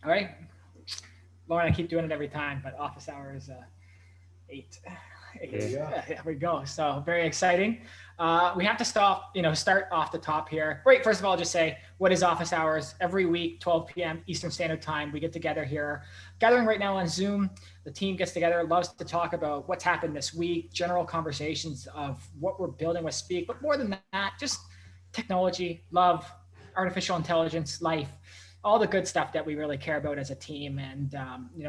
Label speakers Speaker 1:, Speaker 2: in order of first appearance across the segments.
Speaker 1: All right, Lauren, I keep doing it every time, but office hours 8.
Speaker 2: There you go.
Speaker 1: There we go. So very exciting. We have to start off the top here. Right. First of all, just say what is office hours? Every week, 12 p.m. Eastern Standard Time, we get together here. Gathering right now on Zoom. The team gets together, loves to talk about what's happened this week, general conversations of what we're building with Speak, but more than that, just technology, love, artificial intelligence, life, all the good stuff that we really care about as a team. And,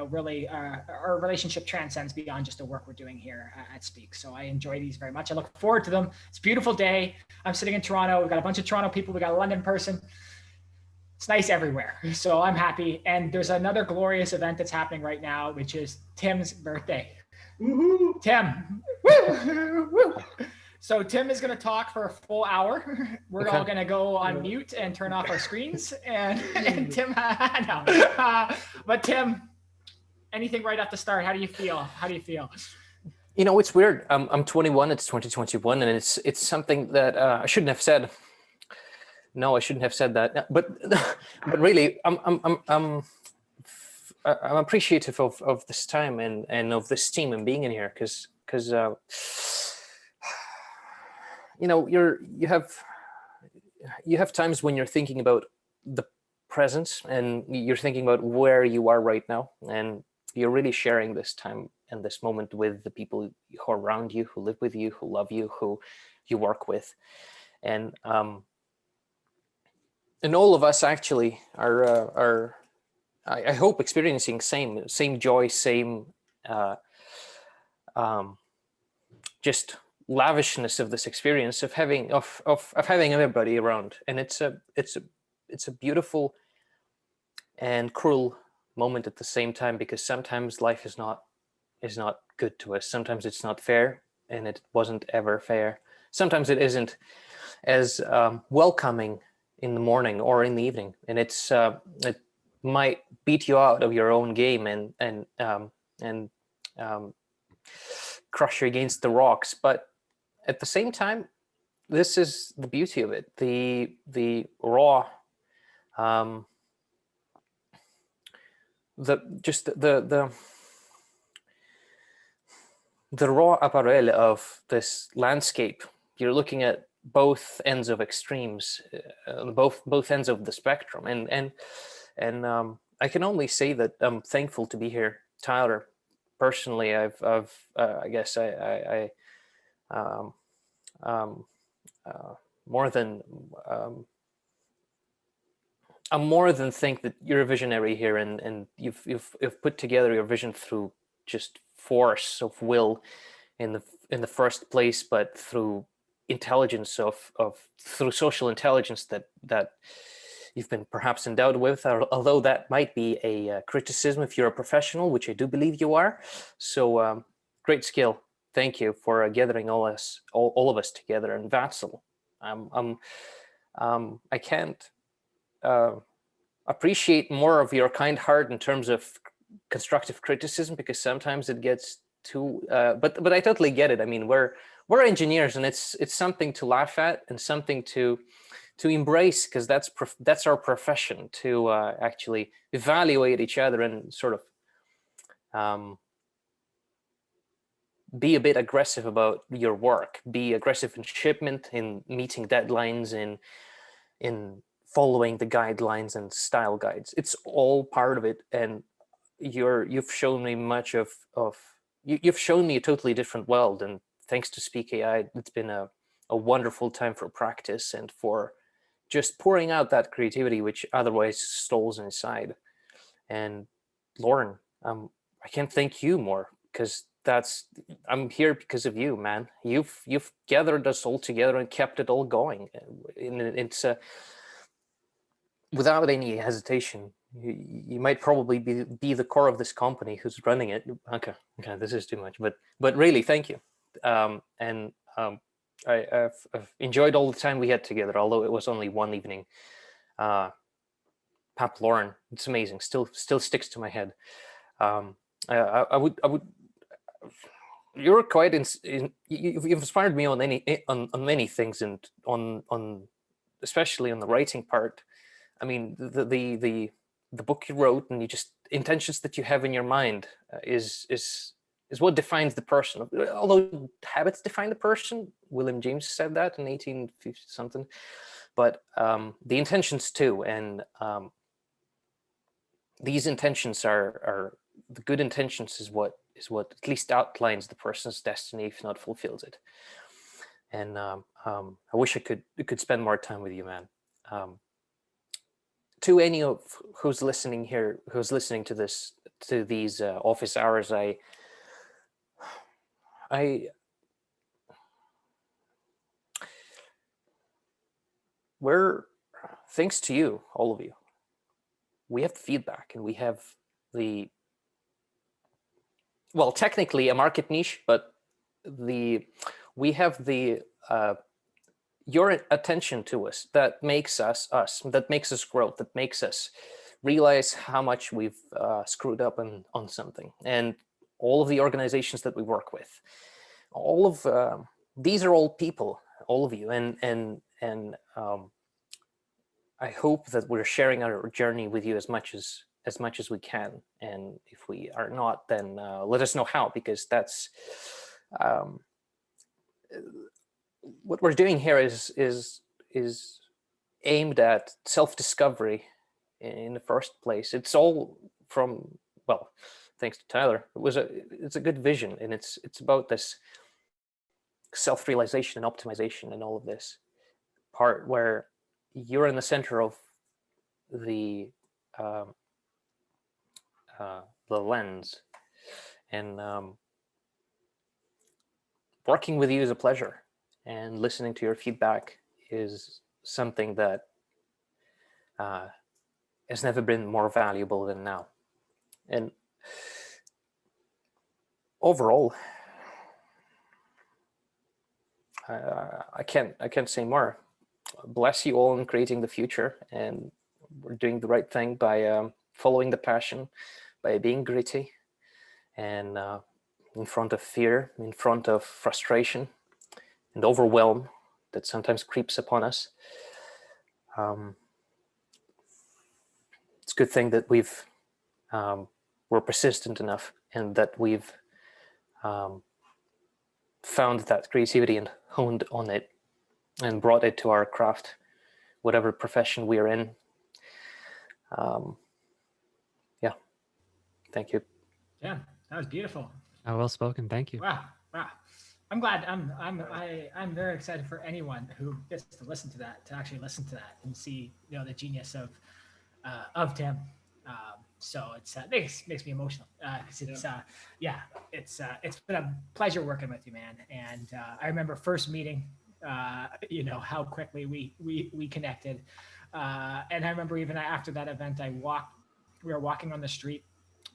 Speaker 1: really our relationship transcends beyond just the work we're doing here at Speak. So I enjoy these very much. I look forward to them. It's a beautiful day. I'm sitting in Toronto. We've got a bunch of Toronto people. We got a London person. It's nice everywhere. So I'm happy. And there's another glorious event that's happening right now, which is Tim's birthday.
Speaker 2: Woohoo!
Speaker 1: Tim. Woo! Woo! So Tim is going to talk for a full hour. We're all going to go on mute and turn off our screens. And Tim, no. But Tim, anything right at the start? How do you feel? How do you feel?
Speaker 3: It's weird. I'm 21. It's 2021, and it's something that I shouldn't have said. No, I shouldn't have said that. But really, I'm appreciative of this time and of this team and being in here because you have times when you're thinking about the present and you're thinking about where you are right now, and you're really sharing this time and this moment with the people who are around you, who live with you, who love you, who you work with, and all of us actually are I hope experiencing same joy, same just lavishness of this experience of having everybody around. And it's a beautiful and cruel moment at the same time, because sometimes life is not good to us. Sometimes it's not fair, and it wasn't ever fair. Sometimes it isn't as welcoming in the morning or in the evening, and it might beat you out of your own game and crush you against the rocks. But at the same time, this is the beauty of it. The raw, the raw apparel of this landscape. You're looking at both ends of extremes, both ends of the spectrum, and I can only say that I'm thankful to be here, Tyler. Personally, I guess more than I'm more than think that you're a visionary here, and you've put together your vision through just force of will in the first place, but through intelligence through social intelligence that you've been perhaps endowed with, although that might be a criticism if you're a professional, which I do believe you are. So great skill. Thank you for gathering all of us together. And Vatsal, I can't appreciate more of your kind heart in terms of constructive criticism, because sometimes it gets too. But I totally get it. I mean, we're engineers, and it's something to laugh at and something to embrace, because that's our profession, to actually evaluate each other and sort of be a bit aggressive about your work, be aggressive in shipment, in meeting deadlines, in following the guidelines and style guides. It's all part of it, and you've shown me you've shown me a totally different world, and thanks to Speak AI, it's been a wonderful time for practice and for just pouring out that creativity which otherwise stalls inside. And Lauren, I can't thank you more, because I'm here because of you, man. You've gathered us all together and kept it all going. And it's without any hesitation. You might probably be the core of this company who's running it. Okay, this is too much, but really, thank you. I've enjoyed all the time we had together, although it was only one evening. Pap Lauren, it's amazing. Still sticks to my head. I would. You're quite you've inspired me on many things, and on especially on the writing part. I mean, the the book you wrote and you just intentions that you have in your mind is what defines the person. Although habits define the person, William James said that in 1850 something, but the intentions too. And these intentions are the good intentions is what at least outlines the person's destiny, if not fulfills it. And I wish I could spend more time with you, man. To any of who's listening here, who's listening to this, to these office hours, we're, thanks to you, all of you, we have the feedback and we have the, well, technically a market niche, but we have the your attention to us that makes us, that makes us grow, that makes us realize how much we've screwed up on something. And all of the organizations that we work with, all of these are all people, all of you, and I hope that we're sharing our journey with you as much as we can. And if we are not, then let us know how, because that's what we're doing here is aimed at self-discovery in the first place. It's all from, well, thanks to Tyler. It's a good vision, and it's about this self-realization and optimization and all of this part where you're in the center of the lens, and working with you is a pleasure, and listening to your feedback is something that has never been more valuable than now. And overall, I can't say more. Bless you all in creating the future, and we're doing the right thing by following the passion, by being gritty, and in front of fear, in front of frustration and overwhelm that sometimes creeps upon us. It's a good thing that we're persistent enough, and that we've found that creativity and honed on it and brought it to our craft, whatever profession we are in. Yeah, thank you.
Speaker 1: Yeah, that was beautiful.
Speaker 4: Oh, well spoken. Thank you.
Speaker 1: Wow. I'm glad. I'm very excited for anyone who gets to listen to that, to actually listen to that and see, the genius of Tim. So it's makes me emotional. It's been a pleasure working with you, man. And I remember first meeting, how quickly we connected. And I remember even after that event, we were walking on the street.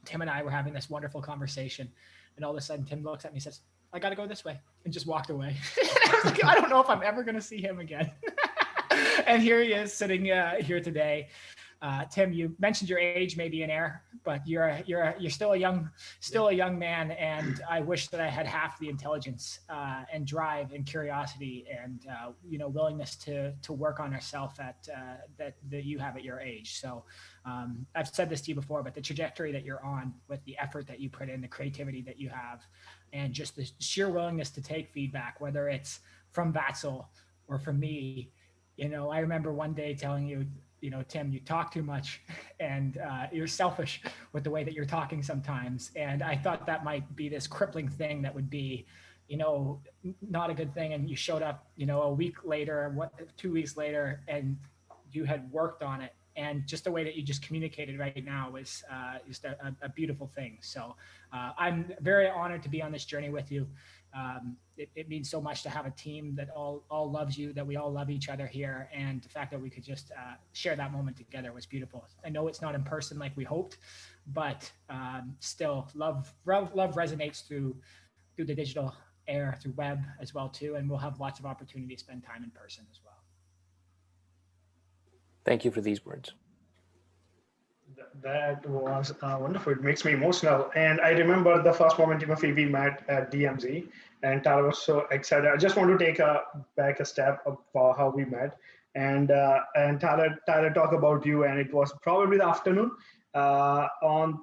Speaker 1: Tim and I were having this wonderful conversation, and all of a sudden Tim looks at me and says, "I got to go this way," and just walked away. I was like, I don't know if I'm ever going to see him again. And here he is sitting here today. Tim, you mentioned your age may be an error, but you're still a young man, and I wish that I had half the intelligence and drive and curiosity and willingness to work on ourselves that you have at your age. So I've said this to you before, but the trajectory that you're on, with the effort that you put in, the creativity that you have, and just the sheer willingness to take feedback, whether it's from Vatzel or from me. I remember one day telling you, Tim, you talk too much, and you're selfish with the way that you're talking sometimes. And I thought that might be this crippling thing that would be, not a good thing. And you showed up, a week later, 2 weeks later, and you had worked on it. And just the way that you just communicated right now was just a beautiful thing. So I'm very honored to be on this journey with you. It means so much to have a team that all loves you, that we all love each other here. And the fact that we could just share that moment together was beautiful. I know it's not in person like we hoped, but still love resonates through the digital air, through web as well too. And we'll have lots of opportunity to spend time in person as well.
Speaker 3: Thank you for these words.
Speaker 2: That was wonderful. It makes me emotional. And I remember the first moment we met at DMZ, and Tara was so excited. I just want to take back a step of how we met. and Tyler talked about you, and it was probably the afternoon on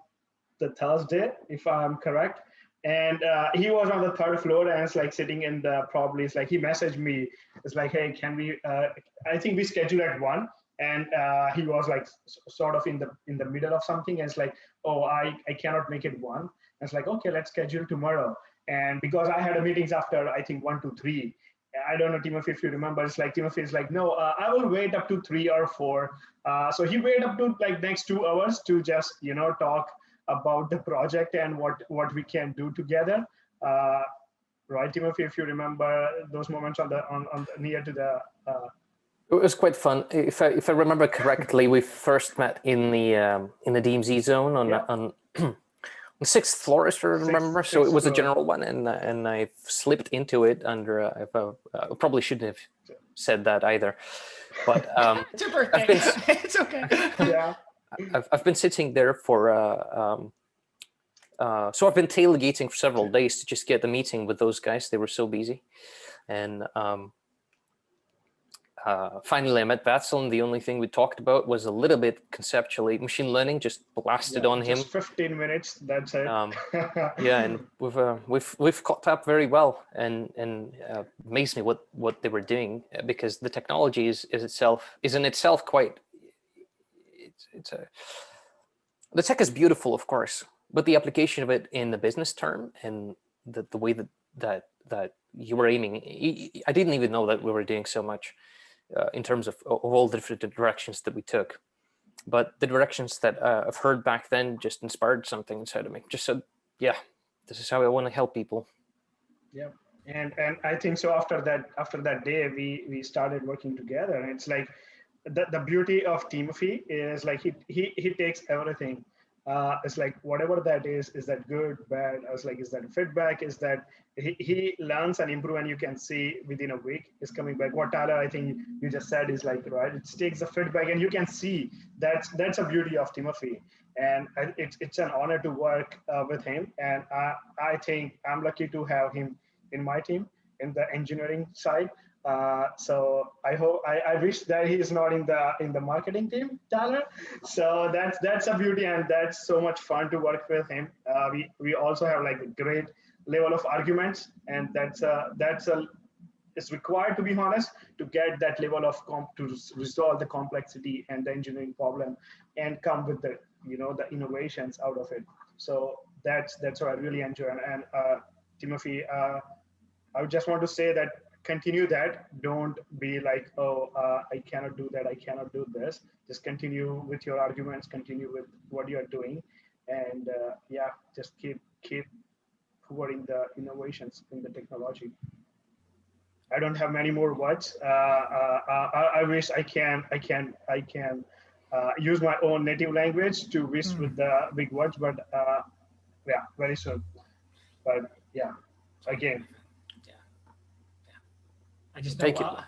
Speaker 2: the Thursday, if I'm correct. And he was on the third floor, and it's like sitting in the probably. It's like he messaged me. It's like, hey, can we? I think we schedule at 1, and he was like sort of in the middle of something. And it's like, oh, I cannot make it 1. And it's like, okay, let's schedule tomorrow. And because I had a meetings after I think 1 to 3. I don't know, Timothy, if you remember, it's like Timothy is like, no, I will wait up to 3 or 4. So he waited up to like next 2 hours to just talk about the project and what we can do together. Right, Timothy, if you remember those moments on near to the.
Speaker 3: It was quite fun. If I remember correctly, we first met in the DMZ zone on the 6th floor, if I remember. So it was a general one, and I slipped into it under. I probably shouldn't have said that either, but
Speaker 1: it's your birthday. It's okay.
Speaker 2: Yeah.
Speaker 3: I've been sitting there for so I've been tailgating for several days to just get the meeting with those guys. They were so busy, and finally I met Vatsal, and the only thing we talked about was a little bit conceptually machine learning. Just blasted on him.
Speaker 2: Just 15 minutes. That's it.
Speaker 3: Yeah, and we've caught up very well, and amazed me what they were doing, because the technology is in itself quite. The tech is beautiful, of course, but the application of it in the business term and the way that you were aiming, I didn't even know that we were doing so much in terms of all the different directions that we took. But the directions that I've heard back then just inspired something inside of me. Just said, yeah, this is how I want to help people.
Speaker 2: Yeah, and I think so. After that day, we started working together, and it's like. The beauty of Timothy is like he takes everything. It's like whatever that is that good, bad? I was like, is that feedback? Is that he learns and improves, and you can see within a week is coming back. What Tyler, I think you just said is like, right, it takes the feedback, and you can see that's a beauty of Timothy, and it's an honor to work with him, and I think I'm lucky to have him in my team in the engineering side. So I wish that he's not in the marketing team, Tyler. So that's a beauty, and that's so much fun to work with him. We also have like a great level of arguments, and it's required, to be honest, to get that level of to resolve the complexity and the engineering problem and come with the the innovations out of it. So that's what I really enjoy. And Timothy, I would just want to say that. Continue that. Don't be like, oh, I cannot do that. I cannot do this. Just continue with your arguments. Continue with what you are doing, and just keep forwarding the innovations in the technology. I don't have many more words. I wish I can use my own native language to wish with the big words, but very soon. But yeah, again.
Speaker 1: I just know,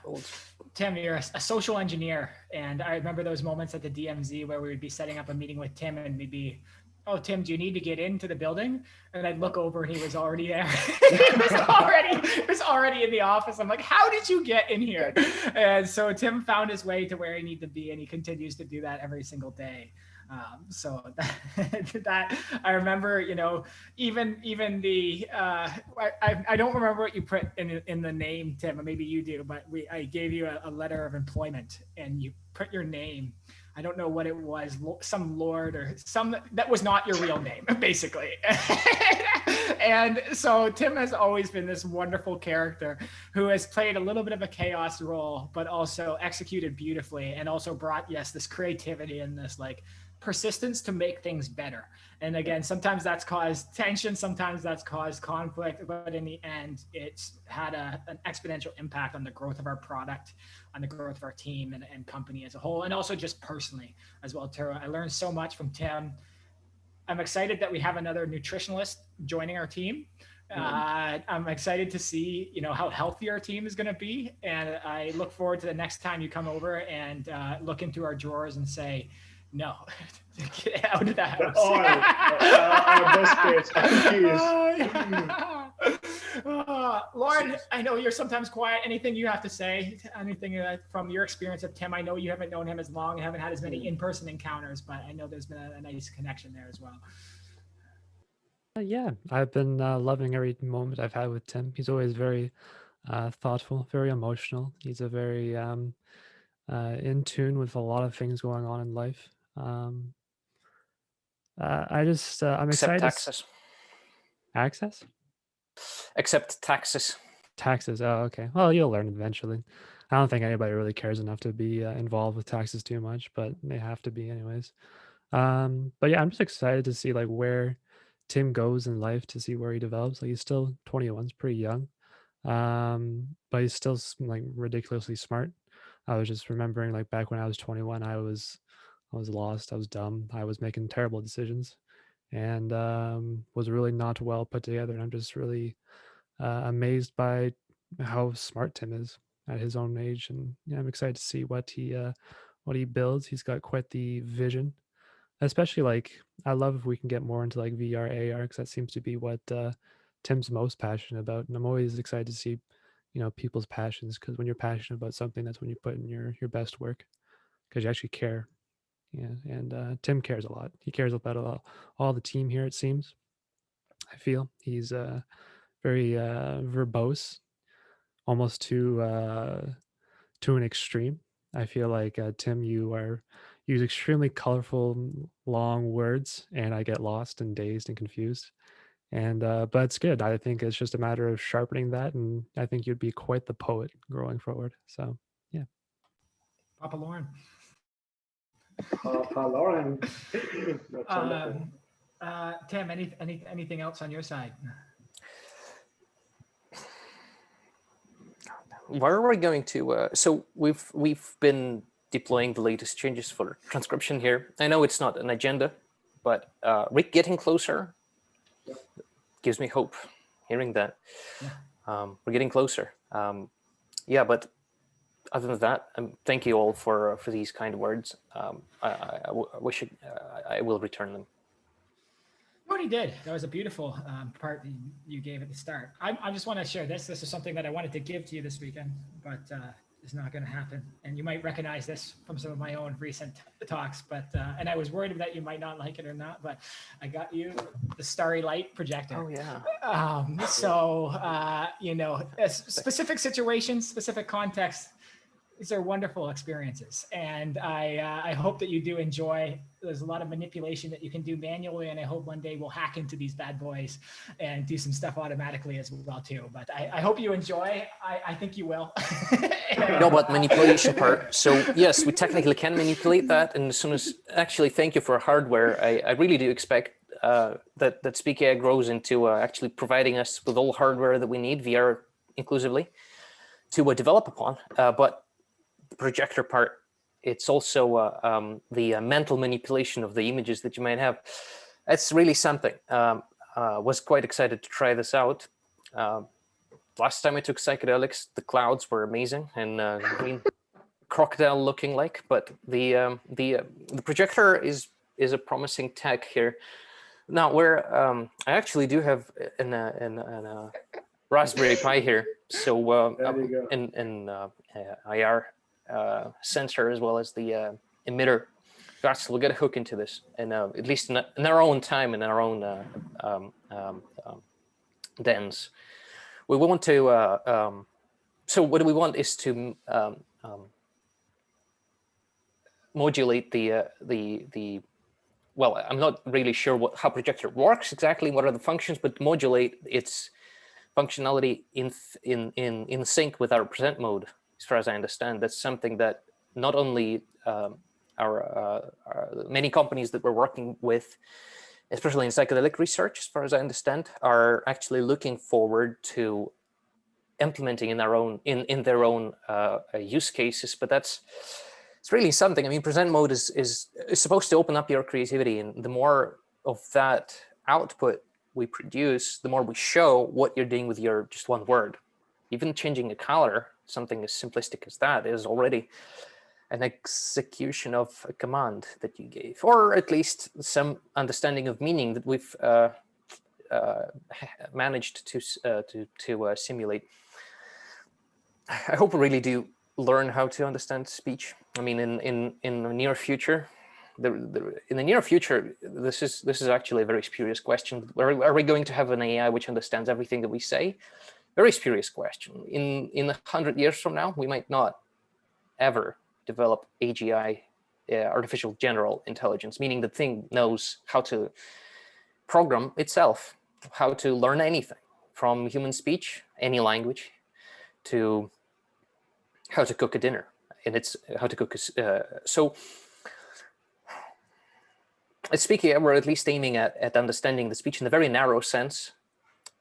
Speaker 1: Tim, you're a social engineer. And I remember those moments at the DMZ where we would be setting up a meeting with Tim, and we'd be, oh, Tim, do you need to get into the building? And I'd look over and he was already there. he was already in the office. I'm like, how did you get in here? And so Tim found his way to where he needed to be, and he continues to do that every single day. So that I remember, even the I don't remember what you put in the name, Tim, or maybe you do, but I gave you a letter of employment, and you put your name. I don't know what it was, some lord or some that was not your real name, basically. And so Tim has always been this wonderful character who has played a little bit of a chaos role, but also executed beautifully, and also brought, this creativity and this like persistence to make things better. And again, sometimes that's caused tension, sometimes that's caused conflict, but in the end, it's had an exponential impact on the growth of our product, on the growth of our team and company as a whole, and also just personally as well, too. I learned so much from Tim. I'm excited that we have another nutritionalist joining our team. I'm excited to see, how healthy our team is going to be. And I look forward to the next time you come over and look into our drawers and say, no, get out of the house. Lauren, I know you're sometimes quiet. Anything you have to say? Anything from your experience of Tim? I know you haven't known him as long and haven't had as many in-person encounters, but I know there's been a nice connection there as well.
Speaker 4: Yeah, I've been loving every moment I've had with Tim. He's always very thoughtful, very emotional. He's a very in tune with a lot of things going on in life. I'm
Speaker 3: Except
Speaker 4: excited.
Speaker 3: taxes.
Speaker 4: Access?
Speaker 3: Except taxes.
Speaker 4: Taxes. Oh, okay. Well, you'll learn eventually. I don't think anybody really cares enough to be involved with taxes too much, but they have to be anyways. But yeah, I'm just excited to see like where Tim goes in life, to see where he develops. Like he's still 21, he's pretty young, but he's still like ridiculously smart. I was just remembering like back when I was 21, I was lost, I was dumb, I was making terrible decisions, and was really not well put together. And I'm just really amazed by how smart Tim is at his own age, and yeah, I'm excited to see what he builds. He's got quite the vision. Especially like I love if we can get more into like VR, AR, because that seems to be what Tim's most passionate about. And I'm always excited to see, people's passions, because when you're passionate about something, that's when you put in your best work, because you actually care. Yeah, and Tim cares a lot. He cares about all the team here. It seems. I feel he's very verbose, almost to an extreme. I feel like Tim, you use extremely colorful, long words, and I get lost and dazed and confused. And but it's good. I think it's just a matter of sharpening that, and I think you'd be quite the poet growing forward. So yeah.
Speaker 1: Papa Lauren.
Speaker 2: Lauren. That's wonderful.
Speaker 1: Tim, anything else on your side?
Speaker 3: Where are we going to? So we've been deploying the latest changes for transcription here. I know it's not an agenda, but Rick getting closer gives me hope. Hearing that, we're getting closer. Yeah, but other than that, thank you all for these kind words. I wish I will return them.
Speaker 1: You already did. That was a beautiful part that you gave at the start. I just want to share this. This is something that I wanted to give to you this weekend, but it's not going to happen. And you might recognize this from some of my own recent talks, but and I was worried that you might not like it or not, but I got you the Starry Light projector.
Speaker 3: Oh yeah.
Speaker 1: Specific situations, specific context, these are wonderful experiences, and I hope that you do enjoy. There's a lot of manipulation that you can do manually, and I hope one day we'll hack into these bad boys and do some stuff automatically as well too. But I hope you enjoy. I think you will.
Speaker 3: You know about manipulation part. So yes, we technically can manipulate that, and as soon as actually, thank you for hardware. I really do expect that SpeakAI grows into actually providing us with all hardware that we need, VR inclusively, to develop upon. But the projector part, it's also the mental manipulation of the images that you might have. It's really something. Was quite excited to try this out. Last time I took psychedelics, the clouds were amazing and green crocodile looking like. But the projector is a promising tech here. Now, where I actually do have an Raspberry Pi here, so in IR sensor as well as the emitter. We'll get a hook into this, and at least in our own time, in our own dens. We want to. So what we want is to modulate the. Well, I'm not really sure how projector works exactly. What are the functions? But modulate its functionality in sync with our present mode. As far as I understand, that's something that not only our many companies that we're working with, especially in psychedelic research, as far as I understand, are actually looking forward to implementing in their own use cases. But it's really something. I mean, present mode is supposed to open up your creativity, and the more of that output we produce, the more we show what you're doing with your just one word. Even changing a color, something as simplistic as that, is already an execution of a command that you gave, or at least some understanding of meaning that we've managed to simulate. I hope we really do learn how to understand speech. I mean, in the near future, in the near future, this is actually a very spurious question. Are we going to have an AI which understands everything that we say? Very spurious question. In 100 years from now, we might not ever develop AGI, artificial general intelligence, meaning the thing knows how to program itself, how to learn anything from human speech, any language, to how to cook a dinner, and it's how to cook so speaking, we're at least aiming at understanding the speech in a very narrow sense.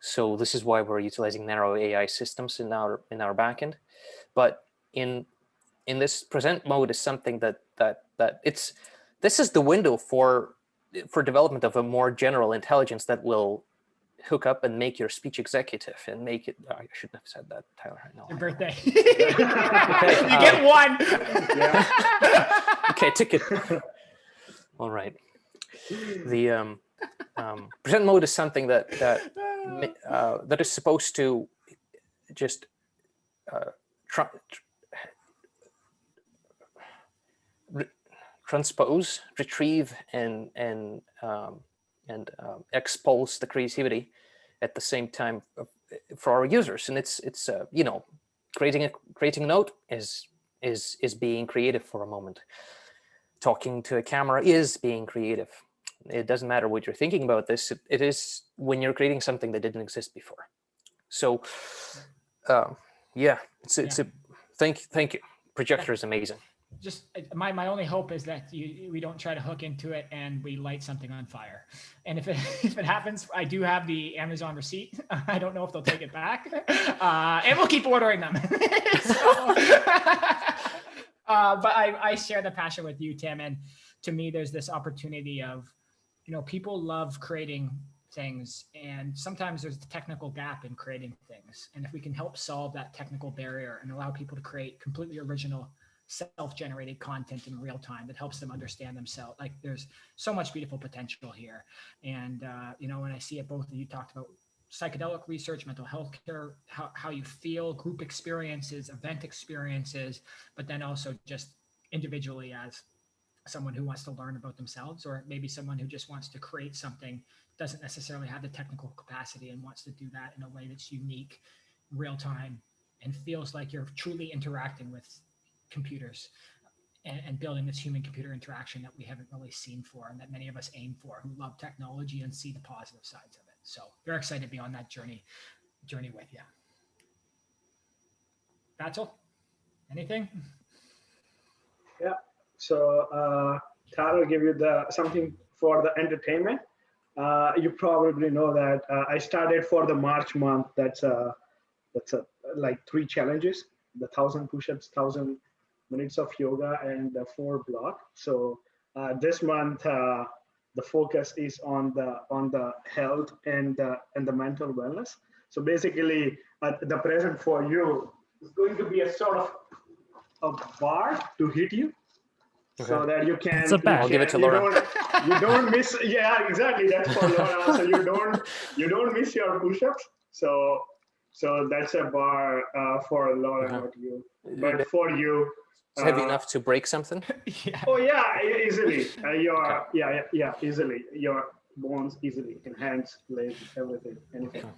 Speaker 3: So this is why we're utilizing narrow AI systems in our backend. But in this present mode is something that this is the window for development of a more general intelligence that will hook up and make your speech executive and make it. I shouldn't have said that, Tyler. No.
Speaker 1: Your birthday. You get one.
Speaker 3: Yeah. Okay, ticket. All right. The present mode is something that is supposed to just transpose, retrieve, and expose the creativity at the same time for our users. And it's creating a note is being creative for a moment. Talking to a camera is being creative. It doesn't matter what you're thinking about this. It is when you're creating something that didn't exist before. So yeah, it's a thank you. Projector is amazing.
Speaker 1: Just my only hope is that we don't try to hook into it and we light something on fire. And if it happens, I do have the Amazon receipt. I don't know if they'll take it back, and we'll keep ordering them. But I share the passion with you, Tim. And to me, there's this opportunity of, people love creating things, and sometimes there's a technical gap in creating things. And if we can help solve that technical barrier and allow people to create completely original, self-generated content in real time that helps them understand themselves, like there's so much beautiful potential here. And when I see it, both of you talked about psychedelic research, mental health care, how you feel, group experiences, event experiences, but then also just individually as someone who wants to learn about themselves, or maybe someone who just wants to create something, doesn't necessarily have the technical capacity and wants to do that in a way that's unique, real time, and feels like you're truly interacting with computers and building this human computer interaction that we haven't really seen for, and that many of us aim for, who love technology and see the positive sides of it. So very excited to be on that journey with you. Batchel, anything?
Speaker 2: Yeah. So Tyler will give you something for the entertainment. You probably know that I started for the March month. That's like 3 challenges: the 1,000 push-ups, 1,000 minutes of yoga, and the 4 block. So this month the focus is on the health and the mental wellness. So basically, the present for you is going to be a sort of a bar to hit you. Okay. So that you can.
Speaker 4: It's a bat.
Speaker 3: I'll give it to Laura.
Speaker 2: You don't miss. Yeah, exactly. That's for Laura. So you don't miss your push-ups. So that's a bar for Laura, not you. But for you,
Speaker 3: it's heavy enough to break something.
Speaker 1: Yeah.
Speaker 2: Oh yeah, easily. Easily. Your bones easily, and hands, legs, everything, anything. Okay.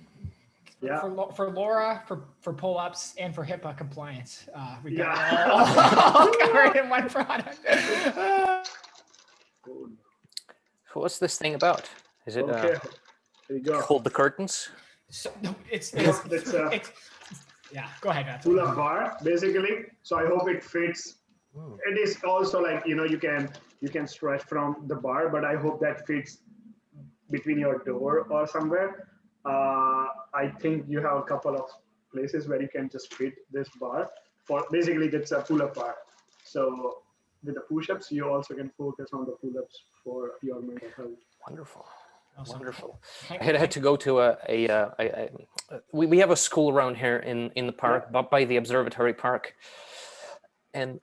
Speaker 2: Yeah.
Speaker 1: For Laura, for pull-ups, and for HIPAA compliance, we got all covered in one product.
Speaker 3: So what's this thing about? Is it
Speaker 2: There you go.
Speaker 3: Hold the curtains?
Speaker 1: So no, it's yeah. Go ahead, Matt.
Speaker 2: Pull-up bar, basically. So I hope it fits. It is also like you can stretch from the bar, but I hope that fits between your door or somewhere. I think you have a couple of places where you can just fit this bar. For basically, that's a pull-up bar. So with the push-ups, you also can focus on the pull-ups for your mental health.
Speaker 3: Wonderful. Awesome. Wonderful. I had to go to we have a school around here in the park, by the observatory park, and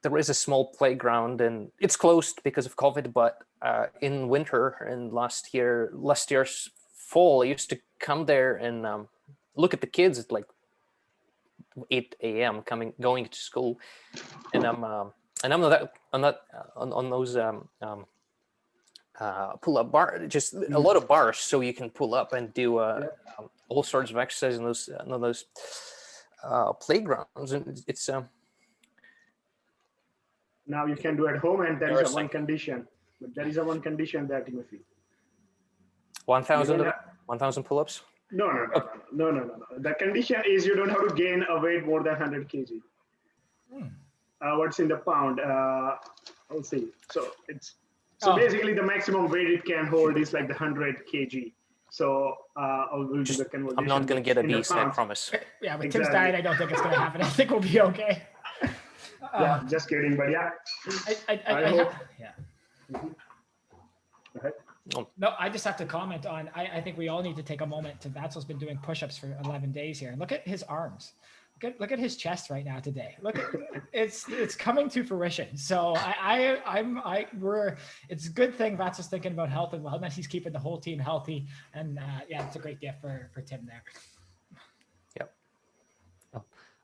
Speaker 3: there is a small playground, and it's closed because of COVID. But in winter and last year's fall, I used to come there and look at the kids at like 8 a.m. going to school, and I'm not on those pull-up bar, just a lot of bars, so you can pull up and do all sorts of exercise in those playgrounds, and it's
Speaker 2: Now you can do at home, and there is a
Speaker 3: Interesting.
Speaker 2: one condition. But there is a one condition there, Timothy.
Speaker 3: 1,000 pull-ups.
Speaker 2: No. The condition is you don't have to gain a weight more than 100 kg. What's in the pound? I'll see. So it's basically the maximum weight it can hold is like the 100 kg. So we'll do the conversion.
Speaker 3: I'm not going to get a
Speaker 2: in the
Speaker 3: beast, I
Speaker 2: pounds.
Speaker 3: promise.
Speaker 1: Yeah, with Tim's diet, I don't think it's going to happen. I think we'll be okay.
Speaker 2: Yeah, just kidding, but yeah.
Speaker 1: I
Speaker 2: hope.
Speaker 1: yeah.
Speaker 2: Go ahead.
Speaker 1: No, I just have to comment on, I think we all need to take a moment to, Vatsal's been doing push-ups for 11 days here. And look at his arms. Look at his chest right now today. Look at, it's coming to fruition. So it's a good thing Vatsal's thinking about health and wellness. He's keeping the whole team healthy. And yeah, it's a great gift for Tim there.
Speaker 3: Yep.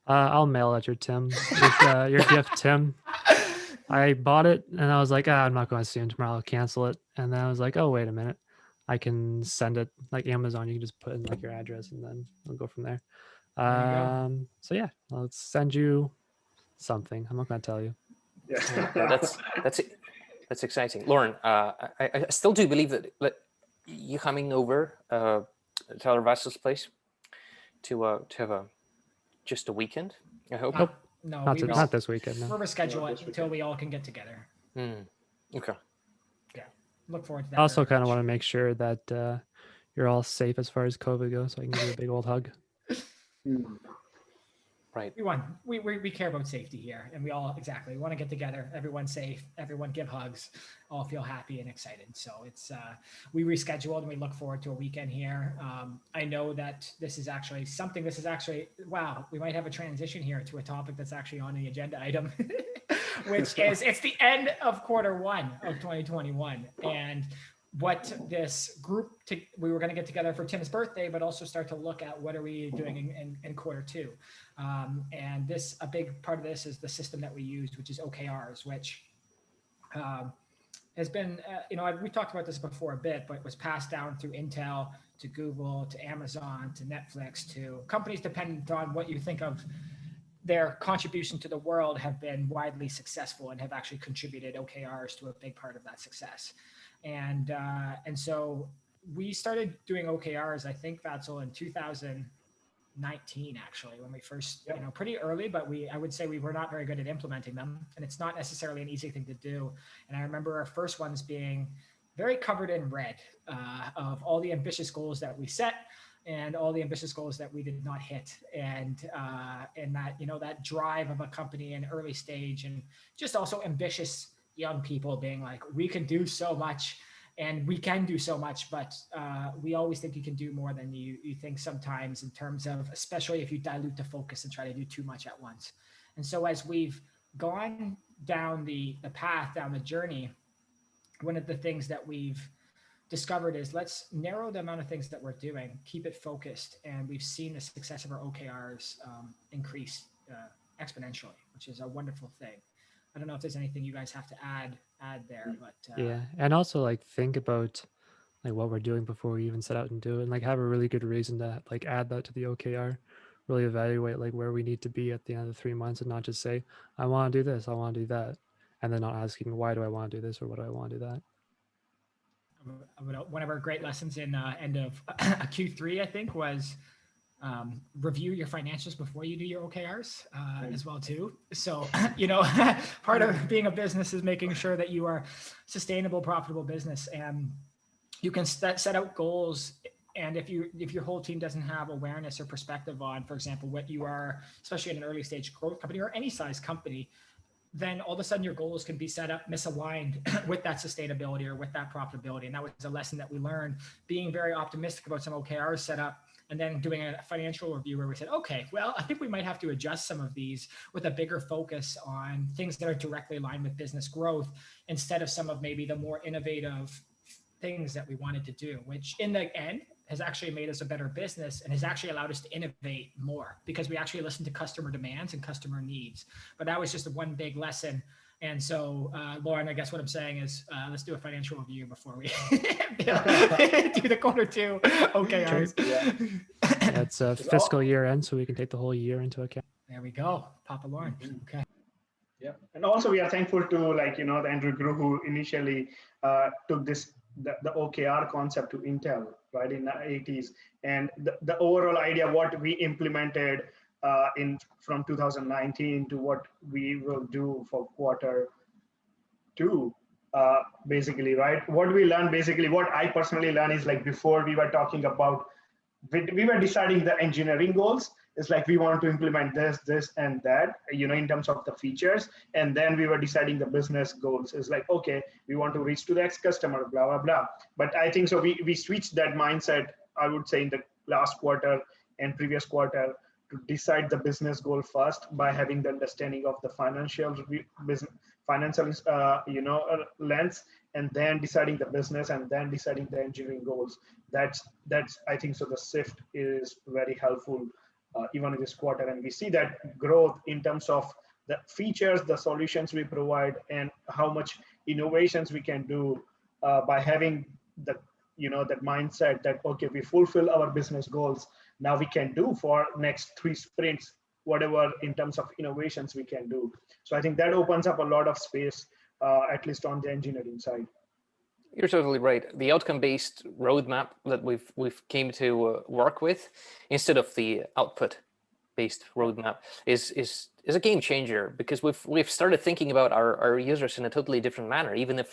Speaker 4: I'll mail out your gift, Tim. I bought it and I was like, I'm not going to see him tomorrow. I'll cancel it. And then I was like, oh, wait a minute. I can send it like Amazon. You can just put in like your address and then we'll go from there. So yeah, I'll send you something. I'm not going to tell you.
Speaker 2: Yeah.
Speaker 3: That's exciting. Lauren, I still do believe that you coming over to Tyler Vassal's place to have just a weekend, I hope.
Speaker 4: Nope.
Speaker 1: No,
Speaker 4: Not this weekend. No.
Speaker 1: We're reschedule it until we all can get together.
Speaker 3: Okay.
Speaker 1: Yeah, look forward to that.
Speaker 4: I also kind of want to make sure that you're all safe as far as COVID goes, so I can give you a big old hug.
Speaker 3: Right.
Speaker 1: We care about safety here, and we all we want to get together. Everyone's safe. Everyone give hugs. All feel happy and excited. So it's we rescheduled and we look forward to a weekend here. I know that this is actually wow. We might have a transition here to a topic that's actually on the agenda item, which is it's the end of Q1 of 2021 and. What this group we were going to get together for Tim's birthday, but also start to look at what are we doing in Q2. And a big part of this is the system that we use, which is OKRs, which has been, we've talked about this before a bit, but was passed down through Intel to Google, to Amazon, to Netflix, to companies dependent on what you think of their contribution to the world have been widely successful and have actually contributed OKRs to a big part of that success. And so we started doing OKRs, I think, Vatsal, in 2019, actually, when we first, pretty early, but I would say we were not very good at implementing them. And it's not necessarily an easy thing to do. And I remember our first ones being very covered in red of all the ambitious goals that we set and all the ambitious goals that we did not hit. And that, that drive of a company in early stage and just also ambitious young people being like, we can do so much and we can do so much, but we always think you can do more than you think sometimes in terms of, especially if you dilute the focus and try to do too much at once. And so as we've gone down the path, down the journey, one of the things that we've discovered is let's narrow the amount of things that we're doing, keep it focused. And we've seen the success of our OKRs increase exponentially, which is a wonderful thing. I don't know if there's anything you guys have to add there, but
Speaker 4: yeah, and also like think about like what we're doing before we even set out and do it, and like have a really good reason to like add that to the OKR. Really evaluate like where we need to be at the end of the 3 months, and not just say I want to do this, I want to do that, and then not asking why do I want to do this or what do I want to do that.
Speaker 1: One of our great lessons in end of Q3, I think, was review your financials before you do your OKRs as well too. So, part of being a business is making sure that you are sustainable, profitable business, and you can set out goals. And if your whole team doesn't have awareness or perspective on, for example, what you are, especially in an early stage growth company or any size company, then all of a sudden your goals can be set up misaligned with that sustainability or with that profitability. And that was a lesson that we learned, being very optimistic about some OKRs set up, and then doing a financial review where we said, okay, well, I think we might have to adjust some of these with a bigger focus on things that are directly aligned with business growth instead of some of maybe the more innovative things that we wanted to do, which in the end has actually made us a better business and has actually allowed us to innovate more because we actually listen to customer demands and customer needs. But that was just one big lesson. And so, Lauren, I guess what I'm saying is let's do a financial review before we do the Q2 OKRs.
Speaker 4: Yeah, it's a fiscal year end, so we can take the whole year into account.
Speaker 1: There we go. Papa Lauren. Okay.
Speaker 2: Yeah, and also we are thankful to the Andrew Grew who initially took the OKR concept to Intel right in the 80s, and the overall idea what we implemented from 2019 to what we will do for Q2, basically, right? What we learned, basically, what I personally learned is like before we were talking about, we were deciding the engineering goals. It's like we want to implement this, and that, in terms of the features. And then we were deciding the business goals. It's like, okay, we want to reach to the X customer, blah, blah, blah. But I think so we switched that mindset, I would say, in the last quarter and previous quarter to decide the business goal first by having the understanding of the financial lens, and then deciding the business, and then deciding the engineering goals. That's I think so the shift is very helpful even in this quarter, and we see that growth in terms of the features, the solutions we provide, and how much innovations we can do by having that mindset that, okay, we fulfill our business goals, now we can do for next 3 sprints whatever in terms of innovations we can do. So I think that opens up a lot of space, at least on the engineering side.
Speaker 3: You're totally right. The outcome-based roadmap that we've came to work with, instead of the output-based roadmap, is a game changer, because we've started thinking about our users in a totally different manner. Even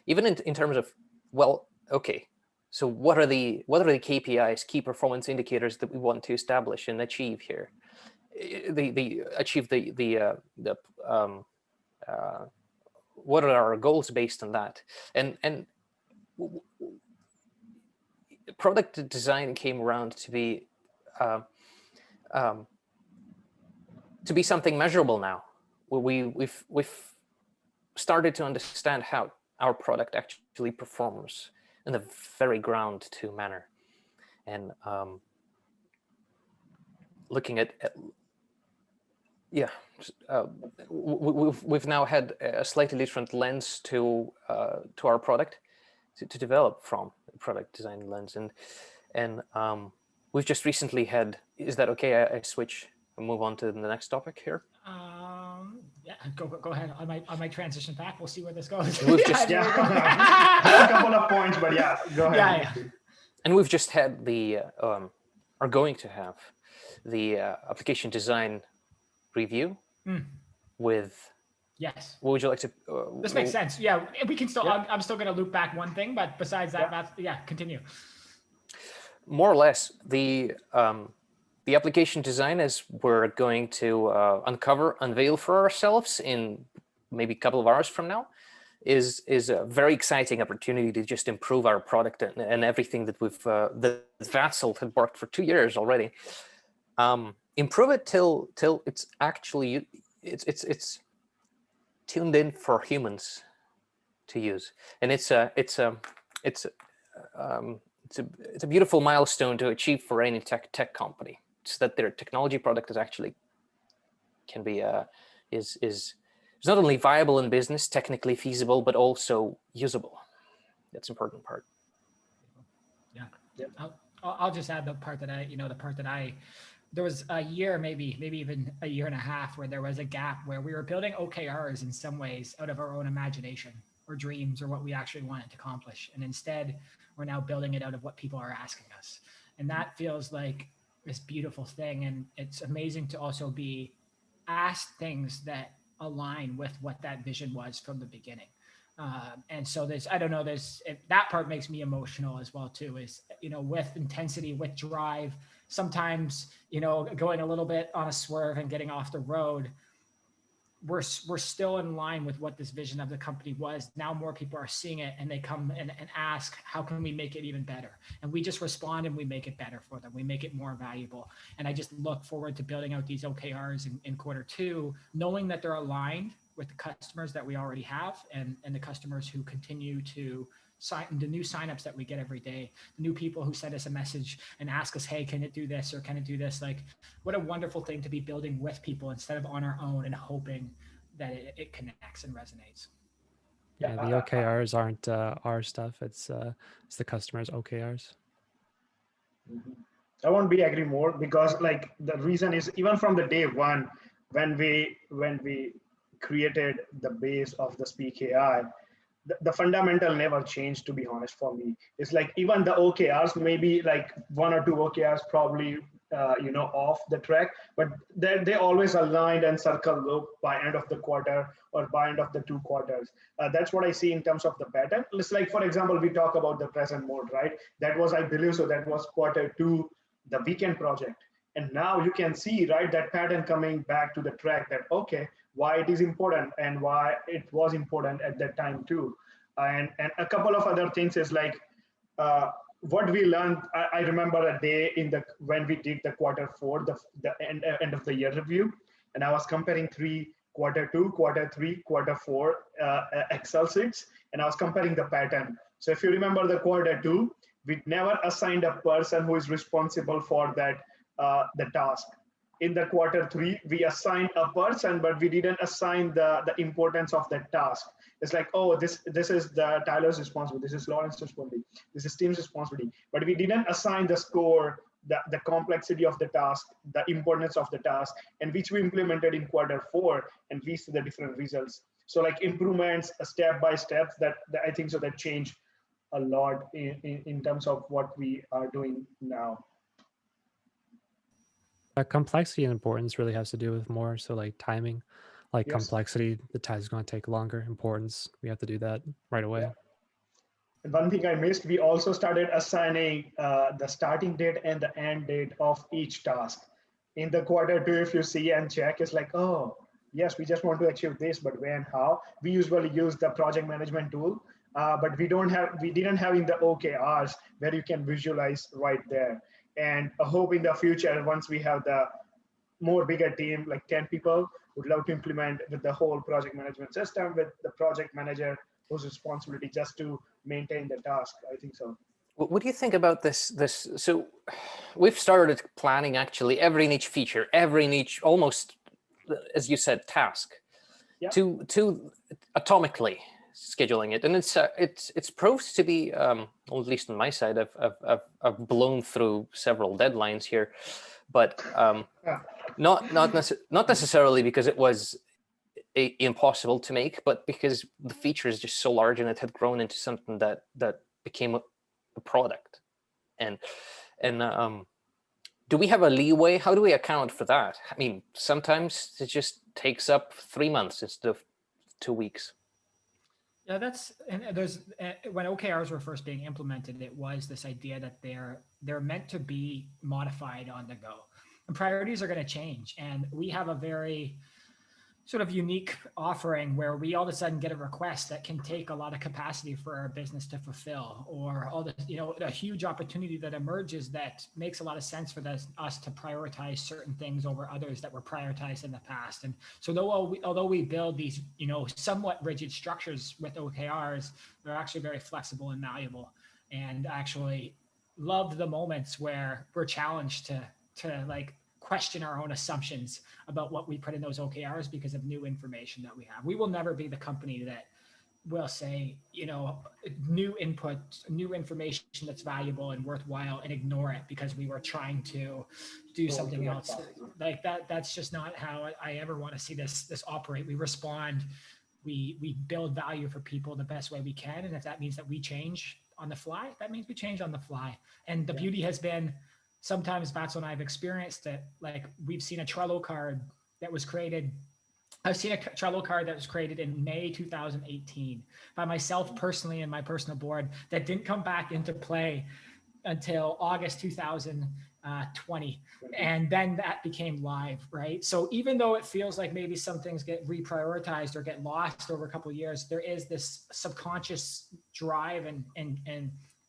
Speaker 3: in terms of, well, okay, so what are the KPIs, key performance indicators, that we want to establish and achieve here? What are our goals based on that? And product design came around to be something measurable now. We've started to understand how our product actually performs in a very ground to manner, and looking at we've now had a slightly different lens to our product to develop from, product design lens, and we've just recently had. Is that okay? I switch and move on to the next topic here.
Speaker 1: Yeah, go ahead. I might transition back. We'll see where this goes.
Speaker 3: We've just
Speaker 2: I have a couple of points, but yeah, go ahead.
Speaker 1: Yeah.
Speaker 3: And we've just had are going to have the application design review with.
Speaker 1: Yes.
Speaker 3: What would you like to?
Speaker 1: This makes sense. Yeah, we can still. Yeah. I'm still going to loop back one thing, but besides that, continue.
Speaker 3: More or less, the application design, as we're going to unveil for ourselves in maybe a couple of hours from now, is a very exciting opportunity to just improve our product and everything that that Vatzel had worked for 2 years already. Improve it till it's actually it's tuned in for humans to use, and it's a beautiful milestone to achieve for any tech company. It's that their technology product is actually can be is not only viable in business, technically feasible, but also usable. That's an important part.
Speaker 1: Yeah. I'll just add the part that there was a year, maybe even a year and a half, where there was a gap where we were building OKRs in some ways out of our own imagination or dreams or what we actually wanted to accomplish. And instead, we're now building it out of what people are asking us. And that feels like this beautiful thing. And it's amazing to also be asked things that align with what that vision was from the beginning. And so that part makes me emotional as well too, is, with intensity, with drive, sometimes, going a little bit on a swerve and getting off the road, we're still in line with what this vision of the company was. Now more people are seeing it, and they come and ask, how can we make it even better? And we just respond and we make it better for them. We make it more valuable. And I just look forward to building out these OKRs in Q2, knowing that they're aligned with the customers that we already have and the customers who continue to the new signups that we get every day, the new people who send us a message and ask us, hey, can it do this or can it do this? Like, what a wonderful thing to be building with people instead of on our own and hoping that it connects and resonates.
Speaker 4: Yeah, the OKRs aren't our stuff. It's the customer's OKRs.
Speaker 2: I won't be agree more, because like the reason is, even from the day one, when we created the base of the Speak AI, the fundamental never changed, to be honest. For me, it's like even the OKRs, maybe like one or two OKRs probably off the track, but they always aligned and circle loop by end of the quarter or by end of the 2 quarters. That's what I see in terms of the pattern. It's like, for example, we talk about the present mode, right? That was, I believe so, that was Q2, the weekend project. And now you can see, right, that pattern coming back to the track, that, okay, why it is important and why it was important at that time too. And a couple of other things is like, what we learned. I remember a day when we did the Q4, the end of the year review, and I was comparing Q2, Q3, Q4 Excel sheets, and I was comparing the pattern. So if you remember the Q2, we never assigned a person who is responsible for that the task. In the Q3, we assigned a person, but we didn't assign the importance of that task. It's like, oh, this is the Tyler's responsibility, this is Lawrence's responsibility, this is Tim's responsibility, but we didn't assign the score, the complexity of the task, the importance of the task, and which we implemented in Q4, and we see the different results. So like improvements, step by step, that I think so that change a lot in terms of what we are doing now.
Speaker 4: Complexity and importance really has to do with more. So like timing, like
Speaker 2: Yes.
Speaker 4: complexity, the task is going to take longer. Importance, we have to do that right away.
Speaker 2: Yeah. And one thing I missed, we also started assigning the starting date and the end date of each task. In the Q2, if you see and check, it's like, oh, yes, we just want to achieve this, but when, how? We usually use the project management tool, but we didn't have in the OKRs where you can visualize right there. And I hope in the future, once we have the more bigger team, like 10 people, would love to implement with the whole project management system with the project manager whose responsibility just to maintain the task. I think so.
Speaker 3: What do you think about this? So we've started planning actually every niche feature, every niche, almost, as you said, task,
Speaker 2: Yeah.
Speaker 3: to atomically scheduling it, and it's proved to be, well, at least on my side, I've blown through several deadlines here, but not necessarily because it was impossible to make, but because the feature is just so large and it had grown into something that became a product. And do we have a leeway? How do we account for that? I mean, sometimes it just takes up 3 months instead of 2 weeks.
Speaker 1: Yeah, there's when OKRs were first being implemented, it was this idea that they're meant to be modified on the go, and priorities are going to change. And we have a very sort of unique offering where we all of a sudden get a request that can take a lot of capacity for our business to fulfill, or all the, a huge opportunity that emerges that makes a lot of sense for us to prioritize certain things over others that were prioritized in the past. And so although we build these, somewhat rigid structures with OKRs, they're actually very flexible and malleable, and actually loved the moments where we're challenged to like question our own assumptions about what we put in those OKRs because of new information that we have. We will never be the company that will say, new input, new information that's valuable and worthwhile, and ignore it because we were trying to do something else. Like that. That's just not how I ever want to see this operate. We respond, we build value for people the best way we can. And if that means that we change on the fly, that means we change on the fly. And the beauty has been, sometimes Vatso and I have experienced it. Like we've seen a Trello card that was created. I've seen a Trello card that was created in May 2018 by myself personally and my personal board that didn't come back into play until August 2020. And then that became live, right? So even though it feels like maybe some things get reprioritized or get lost over a couple of years, there is this subconscious drive and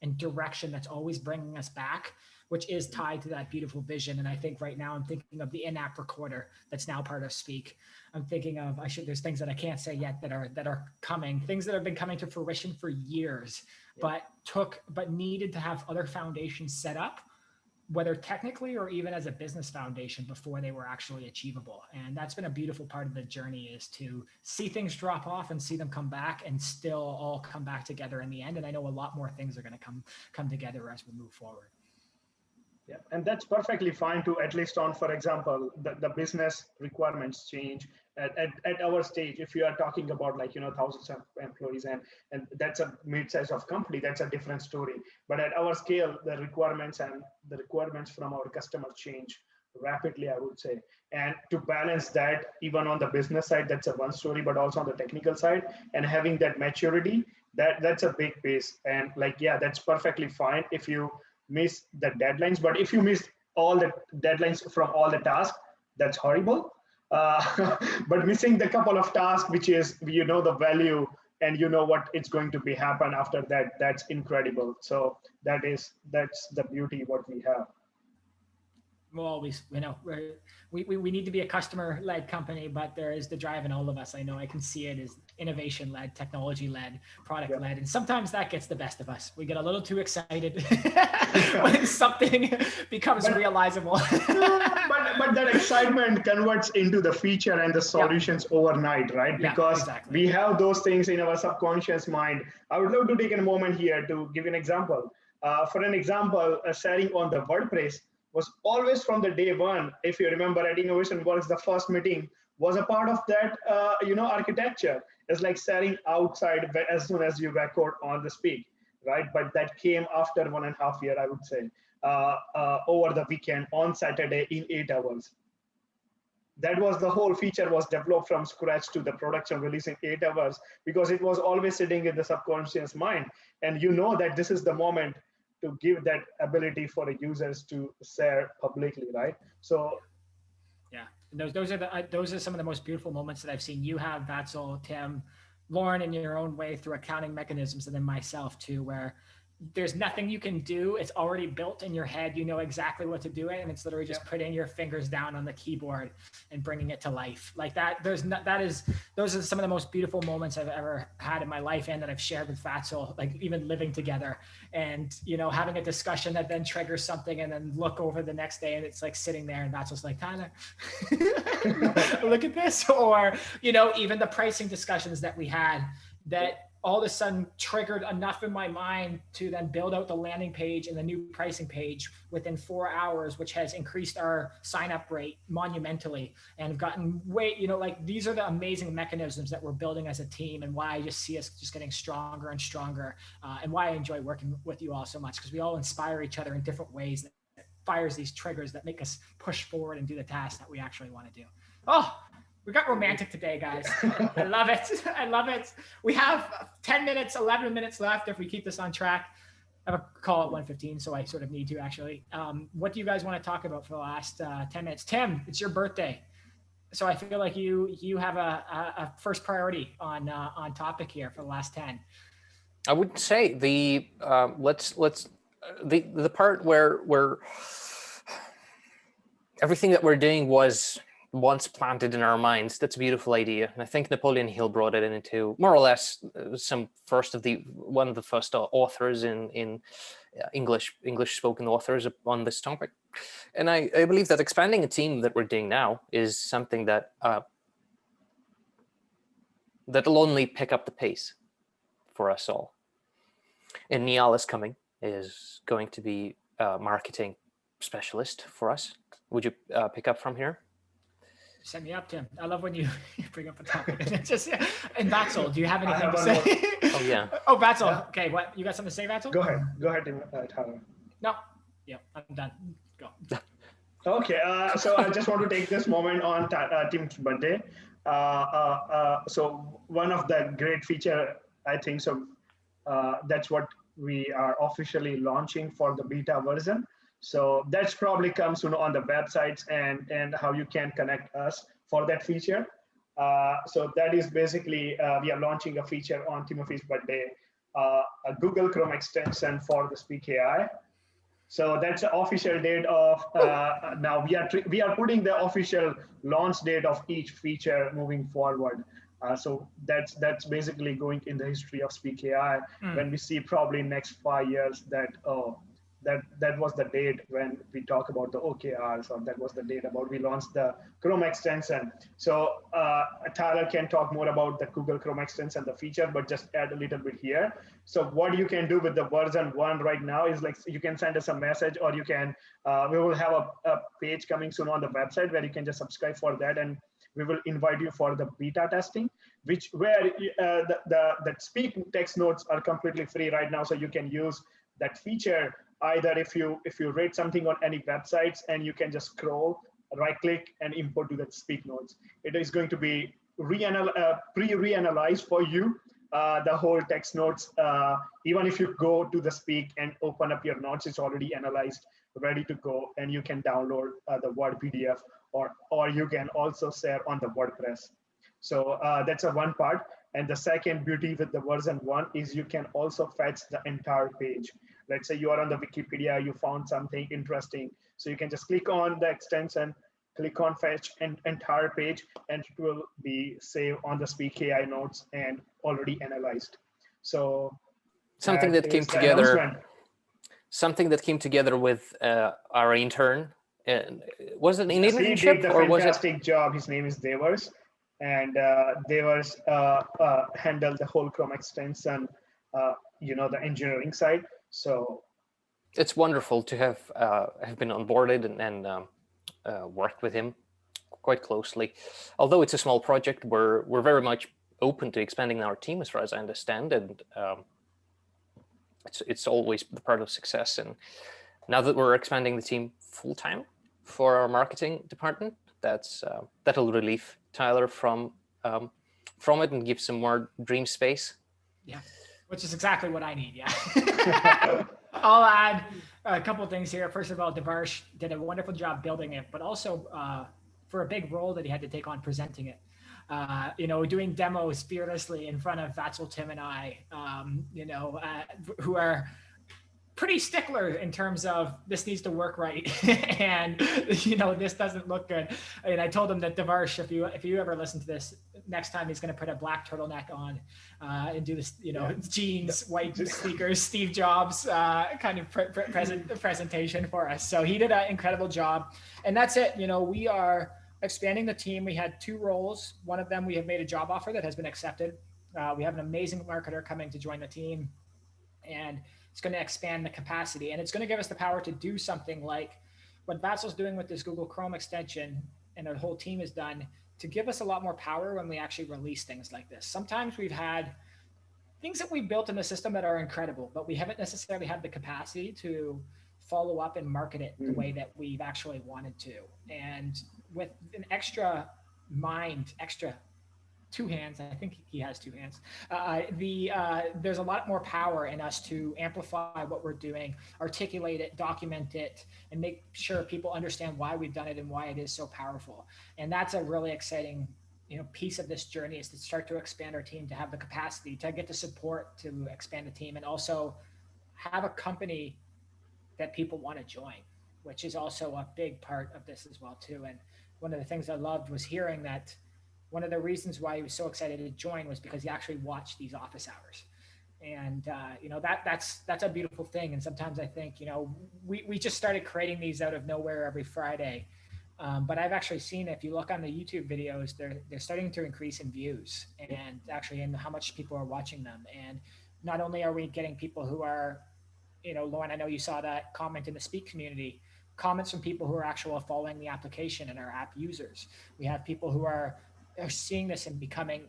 Speaker 1: and direction that's always bringing us back, which is tied to that beautiful vision. And I think right now I'm thinking of the in-app recorder that's now part of Speak. I'm thinking of, there's things that I can't say yet that are coming, things that have been coming to fruition for years, but needed to have other foundations set up, whether technically or even as a business foundation, before they were actually achievable. And that's been a beautiful part of the journey, is to see things drop off and see them come back and still all come back together in the end. And I know a lot more things are going to come together as we move forward.
Speaker 2: Yeah, and that's perfectly fine to, at least on, for example, the business requirements change at our stage. If you are talking about like, thousands of employees and that's a mid-size of company, that's a different story. But at our scale, the requirements from our customers change rapidly, I would say. And to balance that, even on the business side, that's a one story, but also on the technical side, and having that maturity, that's a big piece. And like, yeah, that's perfectly fine if you miss the deadlines, but if you miss all the deadlines from all the tasks, that's horrible. But missing the couple of tasks, which is, the value and what it's going to be happen after that, that's incredible. So that's the beauty what we have.
Speaker 1: We'll always, we need to be a customer-led company, but there is the drive in all of us. I know I can see it as innovation-led, technology-led, product-led, and sometimes that gets the best of us. We get a little too excited when something becomes realizable.
Speaker 2: but that excitement converts into the feature and the solutions overnight, right? Because we have those things in our subconscious mind. I would love to take a moment here to give an example. For an example, sharing on the WordPress was always from the day one. If you remember at Innovation Works, the first meeting was a part of that, architecture. It's like sharing outside as soon as you record on the Speak, right? But that came after 1.5 years, I would say, over the weekend on Saturday in 8 hours. That was the whole feature was developed from scratch to the production release in 8 hours, because it was always sitting in the subconscious mind. And that this is the moment to give that ability for the users to share publicly, right? So,
Speaker 1: yeah, and those are some of the most beautiful moments that I've seen you have, Vatsal, Tim, Lauren, in your own way through accounting mechanisms, and then myself too, where there's nothing you can do. It's already built in your head. You know exactly what to do it, and it's literally just putting your fingers down on the keyboard and bringing it to life like that. Those are some of the most beautiful moments I've ever had in my life, and that I've shared with Vatsal, like even living together and having a discussion that then triggers something, and then look over the next day and it's like sitting there and Vatsal's like, Tyler, look at this. Or even the pricing discussions that we had that all of a sudden triggered enough in my mind to then build out the landing page and the new pricing page within 4 hours, which has increased our sign up rate monumentally and have gotten these are the amazing mechanisms that we're building as a team, and why I just see us just getting stronger and stronger, and why I enjoy working with you all so much, because we all inspire each other in different ways that fires these triggers that make us push forward and do the task that we actually want to do. Oh, we got romantic today, guys. I love it. I love it. We have 10 minutes, 11 minutes left if we keep this on track. I have a call at 1:15, so I sort of need to actually. What do you guys want to talk about for the last 10 minutes? Tim, it's your birthday, so I feel like you have a first priority on topic here for the last 10.
Speaker 3: I would say the the part where everything that we're doing was once planted in our minds. That's a beautiful idea, and I think Napoleon Hill brought it into more or less one of the first authors in English spoken authors on this topic. And I believe that expanding a team that we're doing now is something that that'll only pick up the pace for us all. And Niall is going to be a marketing specialist for us. Would you pick up from here?
Speaker 1: Set me up, Tim. I love when you bring up a topic. And Vatsal, do you have anything to say?
Speaker 3: Oh, yeah.
Speaker 1: Oh, Vatsal. Yeah. Okay, what? You got something to say, Vatsal?
Speaker 2: Go ahead, Tyler.
Speaker 1: No. Yeah, I'm done. Go.
Speaker 2: Okay, so I just want to take this moment on Tim's birthday. So one of the great feature, I think, so that's what we are officially launching for the beta version. So that's probably comes soon on the websites and how you can connect us for that feature. So that is basically, we are launching a feature on Timothy's birthday. a Google Chrome extension for the Speak AI. So that's the official date of now we are putting the official launch date of each feature moving forward. So that's basically going in the history of Speak AI when we see probably next 5 years that that was the date when we talk about the OKRs, or that was the date about we launched the Chrome extension. So Tyler can talk more about the Google Chrome extension, the feature, but just add a little bit here. So what you can do with the version 1 right now is like you can send us a message, or you can we will have a page coming soon on the website where you can just subscribe for that, and we will invite you for the beta testing, where the speak text notes are completely free right now, so you can use that feature either if you read something on any websites, and you can just scroll, right click, and import to that speak notes. It is going to be pre-reanalyzed for you, the whole text notes. Even if you go to the speak and open up your notes, it's already analyzed, ready to go, and you can download the Word PDF, or you can also share on the WordPress. So that's a one part. And the second beauty with the version 1 is you can also fetch the entire page. Let's say you are on the Wikipedia, you found something interesting. So you can just click on the extension, click on fetch an entire page, and it will be saved on the Speak AI notes and already analyzed. So
Speaker 3: something that came together. Something that came together with our intern. Was it an internship?
Speaker 2: He did a fantastic job. His name is Devers. And Devers handled the whole Chrome extension, the engineering side. So
Speaker 3: it's wonderful to have been onboarded and worked with him quite closely. Although it's a small project, we're very much open to expanding our team, as far as I understand, and it's always the part of success. And now that we're expanding the team full time for our marketing department, that'll relieve Tyler from it and give some more dream space.
Speaker 1: Yeah, which is exactly what I need. Yeah. I'll add a couple of things here. First of all, Devarsh did a wonderful job building it, but also for a big role that he had to take on presenting it. Doing demos fearlessly in front of Vatzel, Tim, and I, who are pretty stickler in terms of this needs to work right, and this doesn't look good. And I told him that Devarsh, if you ever listen to this, next time he's going to put a black turtleneck on and do this, jeans, white sneakers, Steve Jobs kind of presentation for us. So he did an incredible job, and that's it. We are expanding the team. We had 2 roles. One of them we have made a job offer that has been accepted. We have an amazing marketer coming to join the team, and it's going to expand the capacity, and it's going to give us the power to do something like what Vatsel's doing with this Google Chrome extension, and our whole team has done, to give us a lot more power when we actually release things like this. Sometimes we've had things that we've built in the system that are incredible, but we haven't necessarily had the capacity to follow up and market it the way that we've actually wanted to. And with an extra 2 hands, I think he has 2 hands, there's a lot more power in us to amplify what we're doing, articulate it, document it, and make sure people understand why we've done it and why it is so powerful. And that's a really exciting piece of this journey, is to start to expand our team, to have the capacity, to get the support to expand the team, and also have a company that people want to join, which is also a big part of this as well too. And one of the things I loved was hearing that one of the reasons why he was so excited to join was because he actually watched these office hours. And that's a beautiful thing. And sometimes I think, we just started creating these out of nowhere every Friday. But I've actually seen, if you look on the YouTube videos, they're starting to increase in views, and actually in how much people are watching them. And not only are we getting people who are, Lauren, I know you saw that comment in the Speak community, comments from people who are actually following the application and our app users. We have people who are seeing this and becoming,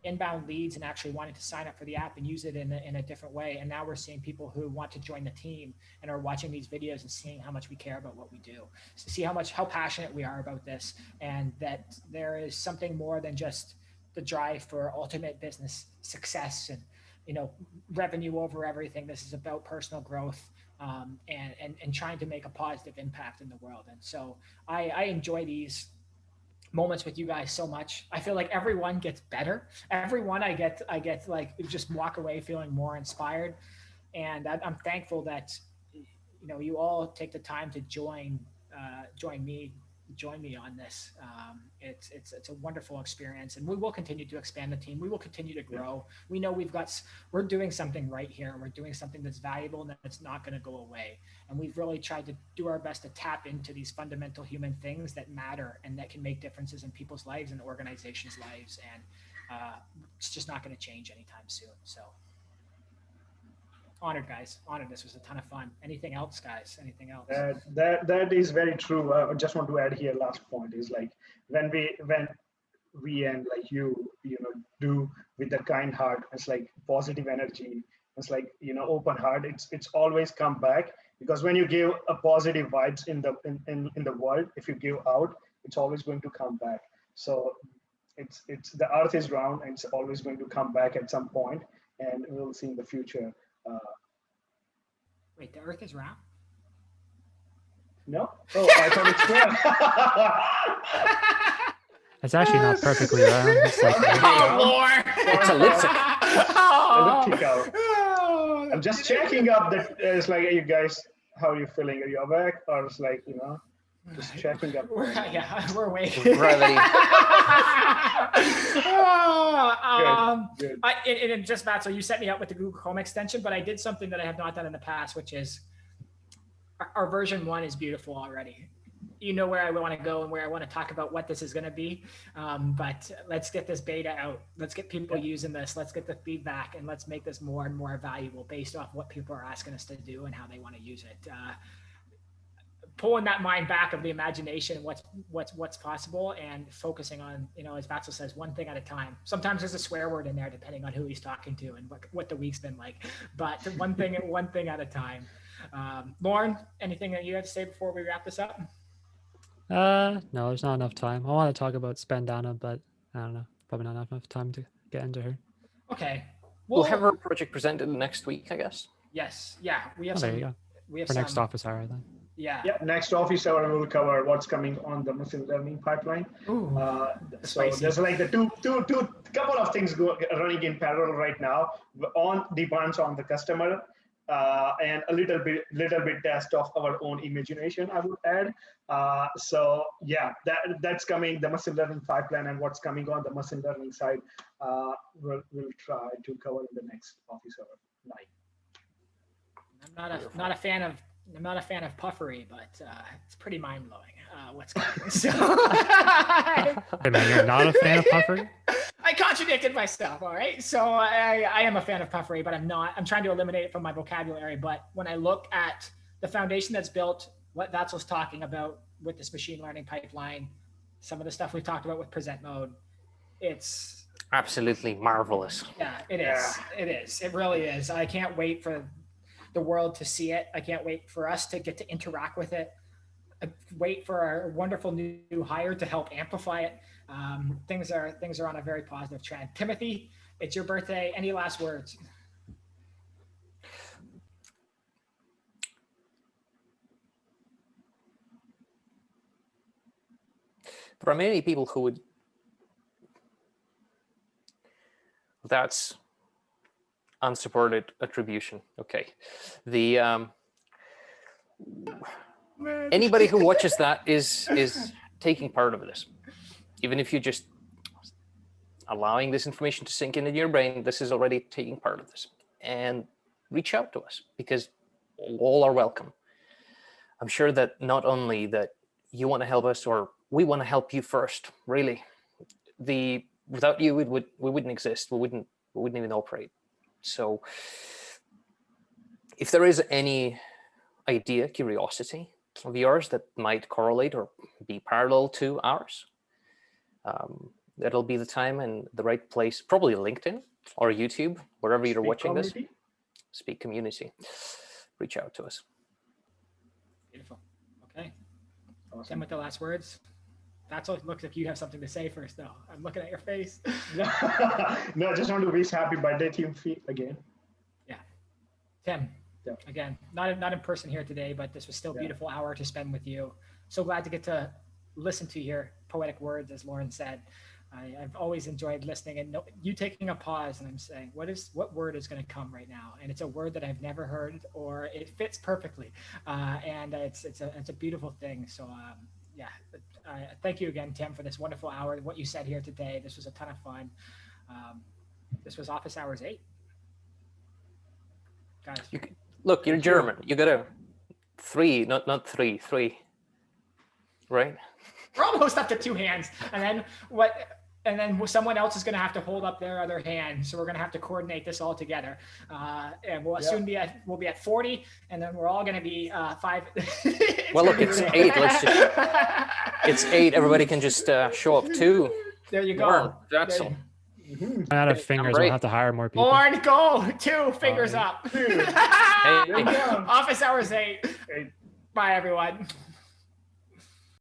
Speaker 1: inbound leads and actually wanting to sign up for the app and use it in a different way. And now we're seeing people who want to join the team and are watching these videos and seeing how much we care about what we do, to see how passionate we are about this, and that there is something more than just the drive for ultimate business success and, revenue over everything. This is about personal growth, and trying to make a positive impact in the world. And so I enjoy these moments with you guys so much. I feel like everyone gets better. Everyone I get like just walk away feeling more inspired. And I'm thankful that you all take the time to join me on this. It's a wonderful experience, and we will continue to expand the team. We will continue to grow. We know we're doing something right here, and we're doing something that's valuable and that's not going to go away. And we've really tried to do our best to tap into these fundamental human things that matter and that can make differences in people's lives and organizations' lives. And it's just not going to change anytime soon. So honored, guys. Honored. This was a ton of fun. Anything else, guys? Anything else?
Speaker 2: That is very true. I just want to add here. Last point is like when we and like do with the kind heart. It's like positive energy. It's like open heart. It's always come back, because when you give a positive vibes in the world, if you give out, it's always going to come back. So it's the earth is round, and it's always going to come back at some point, and we'll see in the future.
Speaker 1: Wait, the Earth is round?
Speaker 2: No? Oh, I thought it's square.
Speaker 4: It's actually not perfectly round. It's like
Speaker 1: Oh, Lord.
Speaker 3: It's elliptic.
Speaker 2: Elliptical. I'm just checking up that it's like, you guys, how are you feeling? Are you awake? Or it's like, just checking up.
Speaker 1: We're awake.
Speaker 3: Gravity.
Speaker 2: Good.
Speaker 1: And just Matt, so you set me up with the Google Chrome extension, but I did something that I have not done in the past, which is our version 1 is beautiful already. You know where I want to go and where I want to talk about what this is going to be. But let's get this beta out. Let's get people using this. Let's get the feedback, and let's make this more and more valuable based off what people are asking us to do and how they want to use it. Pulling that mind back of the imagination, what's possible, and focusing on, as Vatsil says, one thing at a time. Sometimes there's a swear word in there depending on who he's talking to and what the week's been like, but one thing at a time. Lauren, anything that you have to say before we wrap this up?
Speaker 4: no, there's not enough time. I want to talk about Spandana, but I don't know, probably not enough time to get into her.
Speaker 1: Okay.
Speaker 3: We'll have our project presented next week, I guess.
Speaker 1: Yes. Yeah. We have
Speaker 4: there you go.
Speaker 1: We have
Speaker 4: For next office hour then.
Speaker 1: Yeah.
Speaker 2: Next office hour we will cover what's coming on the machine learning pipeline. So there's like the two couple of things running in parallel right now. On depends on the customer, and a little bit test of our own imagination, I would add. So yeah, that's coming. The machine learning pipeline and what's coming on the machine learning side, we'll try to cover in the next office hour night.
Speaker 1: I'm not a fan of puffery, but it's pretty mind blowing what's coming. So,
Speaker 4: Hey man, you're not a fan of puffery?
Speaker 1: I contradicted myself. All right, so I am a fan of puffery, but I'm not. I'm trying to eliminate it from my vocabulary. But when I look at the foundation that's built, what Vatsil's talking about with this machine learning pipeline, some of the stuff we've talked about with present mode, it's
Speaker 3: absolutely marvelous.
Speaker 1: Yeah, it is. It is. It really is. I can't wait for the world to see it. I can't wait for us to get to interact with it. I wait for our wonderful new hire to help amplify it. Things are on a very positive trend. Timothy, it's your birthday. Any last words?
Speaker 3: There are many people who would. That's unsupported attribution. Okay, the anybody who watches that is taking part of this. Even if you're just allowing this information to sink into your brain, this is already taking part of this. And reach out to us, because all are welcome. I'm sure that not only that you want to help us, or we want to help you first. Really, without you, we wouldn't exist. We wouldn't even operate. So if there is any idea, curiosity of yours that might correlate or be parallel to ours, that'll be the time and the right place, probably LinkedIn or YouTube, wherever you're watching this. Speak Community. Reach out to us.
Speaker 1: Beautiful. Okay. Awesome. With the last words. That's what it looks like. You have something to say first, though. I'm looking at your face.
Speaker 2: No, I just want to wish happy birthday, Tim again.
Speaker 1: Yeah. Tim, again, not in person here today, but this was still a beautiful hour to spend with you. So glad to get to listen to your poetic words, as Lauren said. I've always enjoyed listening and you taking a pause and I'm saying, what word is going to come right now? And it's a word that I've never heard, or it fits perfectly. And it's a beautiful thing. So yeah, thank you again, Tim, for this wonderful hour. What you said here today, this was a ton of fun. This was Office Hours 8. Guys,
Speaker 3: look, you're German. You got a 3, not 3, 3, right?
Speaker 1: we're almost up to 2 hands, and then someone else is going to have to hold up their other hand. So we're going to have to coordinate this all together. And we'll soon be at 40, and then we're all going to be 5.
Speaker 3: Well, look, it's 8. It's 8. Everybody can just show up too.
Speaker 1: There you go.
Speaker 3: Lauren, Jackson.
Speaker 4: Run out of fingers, we'll have to hire more people.
Speaker 1: Lauren, go. 2 fingers up.
Speaker 3: Hey.
Speaker 1: Office Hours 8. Bye, everyone.